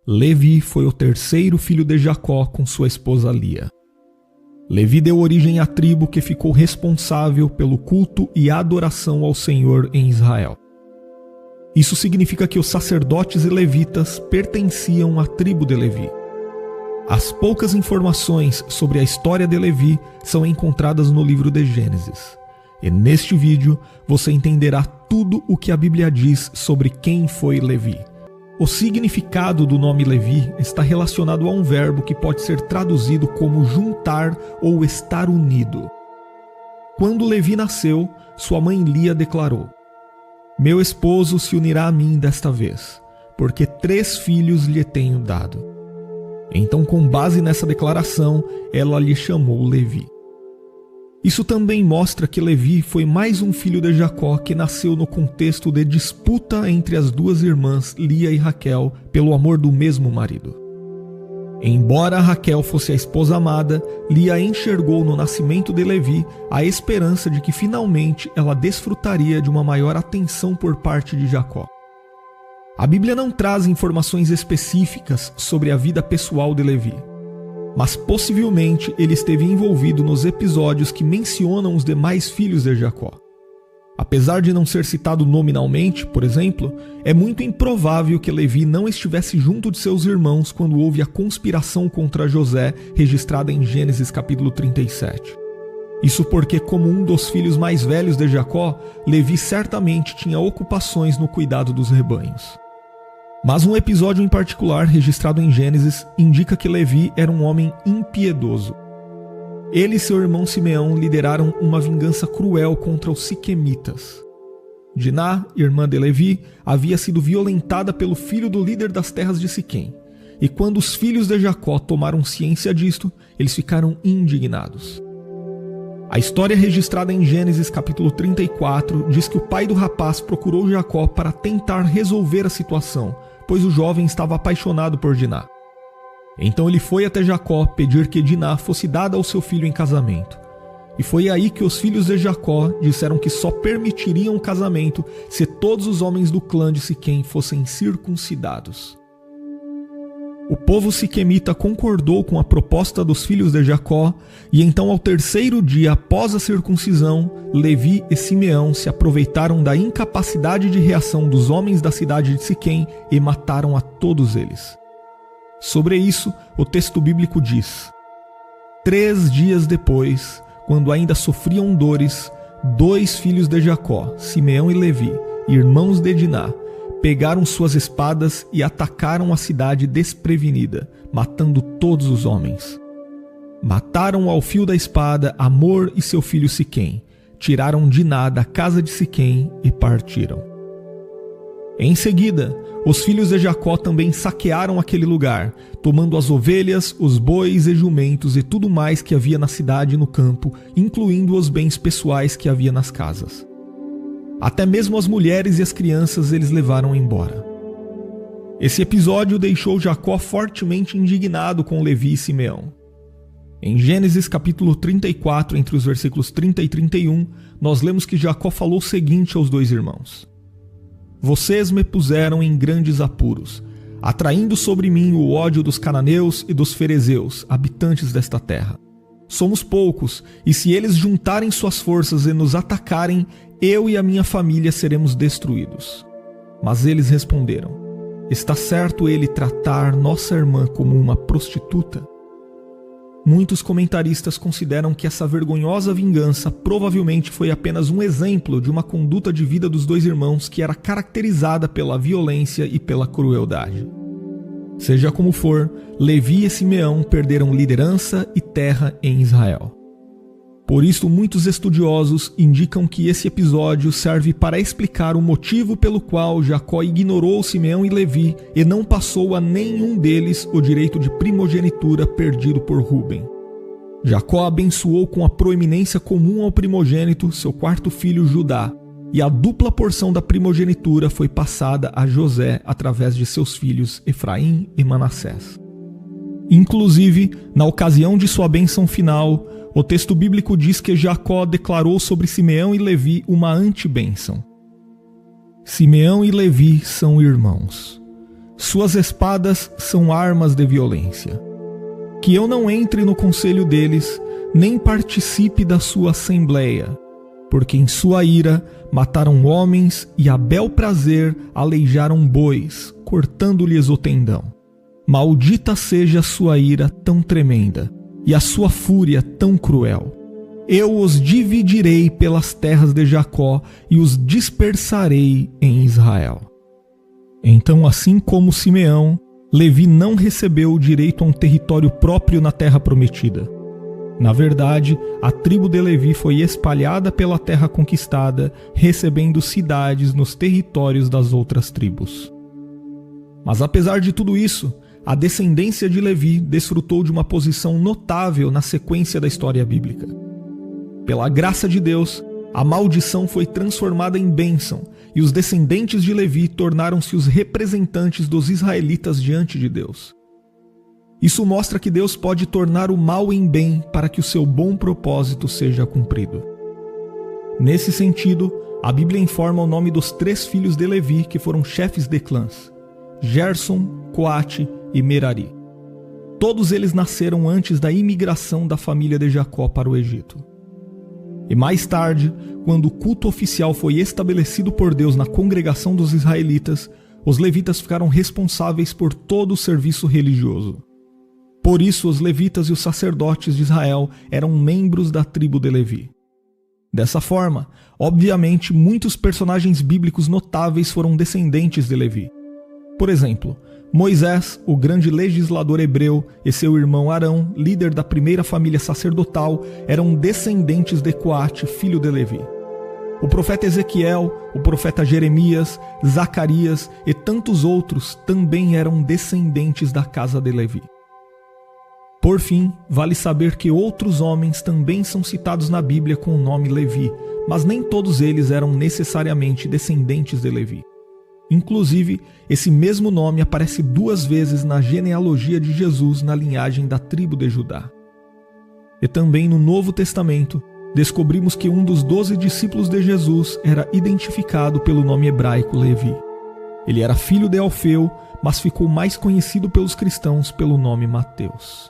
Levi foi o terceiro filho de Jacó com sua esposa Lia. Levi deu origem à tribo que ficou responsável pelo culto e adoração ao Senhor em Israel. Isso significa que os sacerdotes e levitas pertenciam à tribo de Levi. As poucas informações sobre a história de Levi são encontradas no livro de Gênesis. E neste vídeo você entenderá tudo o que a Bíblia diz sobre quem foi Levi. O significado do nome Levi está relacionado a um verbo que pode ser traduzido como juntar ou estar unido. Quando Levi nasceu, sua mãe Lia declarou: "Meu esposo se unirá a mim desta vez, porque 3 filhos lhe tenho dado." Então, com base nessa declaração, ela lhe chamou Levi. Isso também mostra que Levi foi mais um filho de Jacó que nasceu no contexto de disputa entre as duas irmãs Lia e Raquel pelo amor do mesmo marido. Embora Raquel fosse a esposa amada, Lia enxergou no nascimento de Levi a esperança de que finalmente ela desfrutaria de uma maior atenção por parte de Jacó. A Bíblia não traz informações específicas sobre a vida pessoal de Levi, mas possivelmente ele esteve envolvido nos episódios que mencionam os demais filhos de Jacó. Apesar de não ser citado nominalmente, por exemplo, é muito improvável que Levi não estivesse junto de seus irmãos quando houve a conspiração contra José, registrada em Gênesis capítulo 37. Isso porque, como um dos filhos mais velhos de Jacó, Levi certamente tinha ocupações no cuidado dos rebanhos. Mas um episódio em particular, registrado em Gênesis, indica que Levi era um homem impiedoso. Ele e seu irmão Simeão lideraram uma vingança cruel contra os siquemitas. Diná, irmã de Levi, havia sido violentada pelo filho do líder das terras de Siquém. E quando os filhos de Jacó tomaram ciência disto, eles ficaram indignados. A história registrada em Gênesis capítulo 34 diz que o pai do rapaz procurou Jacó para tentar resolver a situação, pois o jovem estava apaixonado por Diná. Então ele foi até Jacó pedir que Diná fosse dada ao seu filho em casamento. E foi aí que os filhos de Jacó disseram que só permitiriam o casamento se todos os homens do clã de Siquém fossem circuncidados. O povo siquemita concordou com a proposta dos filhos de Jacó, e então ao terceiro dia após a circuncisão, Levi e Simeão se aproveitaram da incapacidade de reação dos homens da cidade de Siquém e mataram a todos eles. Sobre isso, o texto bíblico diz: 3 dias depois, quando ainda sofriam dores, 2 filhos de Jacó, Simeão e Levi, irmãos de Diná, pegaram suas espadas e atacaram a cidade desprevenida, matando todos os homens. Mataram ao fio da espada Amor e seu filho Siquém, tiraram Diná da casa de Siquém e partiram. Em seguida, os filhos de Jacó também saquearam aquele lugar, tomando as ovelhas, os bois e jumentos e tudo mais que havia na cidade e no campo, incluindo os bens pessoais que havia nas casas. Até mesmo as mulheres e as crianças eles levaram embora. Esse episódio deixou Jacó fortemente indignado com Levi e Simeão. Em Gênesis capítulo 34, entre os versículos 30 e 31, nós lemos que Jacó falou o seguinte aos 2 irmãos: "Vocês me puseram em grandes apuros, atraindo sobre mim o ódio dos cananeus e dos ferezeus, habitantes desta terra. Somos poucos, e se eles juntarem suas forças e nos atacarem, eu e a minha família seremos destruídos." Mas eles responderam: "Está certo ele tratar nossa irmã como uma prostituta?" Muitos comentaristas consideram que essa vergonhosa vingança provavelmente foi apenas um exemplo de uma conduta de vida dos 2 irmãos que era caracterizada pela violência e pela crueldade. Seja como for, Levi e Simeão perderam liderança e terra em Israel. Por isso, muitos estudiosos indicam que esse episódio serve para explicar o motivo pelo qual Jacó ignorou Simeão e Levi e não passou a nenhum deles o direito de primogenitura perdido por Rúben. Jacó abençoou com a proeminência comum ao primogênito seu 4º filho Judá, e a dupla porção da primogenitura foi passada a José através de seus filhos Efraim e Manassés. Inclusive, na ocasião de sua bênção final, o texto bíblico diz que Jacó declarou sobre Simeão e Levi uma antibênção. Simeão e Levi são irmãos. Suas espadas são armas de violência. Que eu não entre no conselho deles, nem participe da sua assembleia, porque em sua ira mataram homens e a bel prazer aleijaram bois, cortando-lhes o tendão. Maldita seja a sua ira tão tremenda, e a sua fúria tão cruel. Eu os dividirei pelas terras de Jacó e os dispersarei em Israel. Então, assim como Simeão, Levi não recebeu o direito a um território próprio na terra prometida. Na verdade, a tribo de Levi foi espalhada pela terra conquistada, recebendo cidades nos territórios das outras tribos. Mas apesar de tudo isso, a descendência de Levi desfrutou de uma posição notável na sequência da história bíblica. Pela graça de Deus, a maldição foi transformada em bênção, e os descendentes de Levi tornaram-se os representantes dos israelitas diante de Deus. Isso mostra que Deus pode tornar o mal em bem para que o seu bom propósito seja cumprido. Nesse sentido, a Bíblia informa o nome dos 3 filhos de Levi que foram chefes de clãs: Gerson, Coate e Merari. Todos eles nasceram antes da imigração da família de Jacó para o Egito. E mais tarde, quando o culto oficial foi estabelecido por Deus na congregação dos israelitas, os levitas ficaram responsáveis por todo o serviço religioso. Por isso, os levitas e os sacerdotes de Israel eram membros da tribo de Levi. Dessa forma, obviamente, muitos personagens bíblicos notáveis foram descendentes de Levi. Por exemplo, Moisés, o grande legislador hebreu, e seu irmão Arão, líder da primeira família sacerdotal, eram descendentes de Coate, filho de Levi. O profeta Ezequiel, o profeta Jeremias, Zacarias e tantos outros também eram descendentes da casa de Levi. Por fim, vale saber que outros homens também são citados na Bíblia com o nome Levi, mas nem todos eles eram necessariamente descendentes de Levi. Inclusive, esse mesmo nome aparece 2 vezes na genealogia de Jesus na linhagem da tribo de Judá. E também no Novo Testamento, descobrimos que um dos 12 discípulos de Jesus era identificado pelo nome hebraico Levi. Ele era filho de Alfeu, mas ficou mais conhecido pelos cristãos pelo nome Mateus.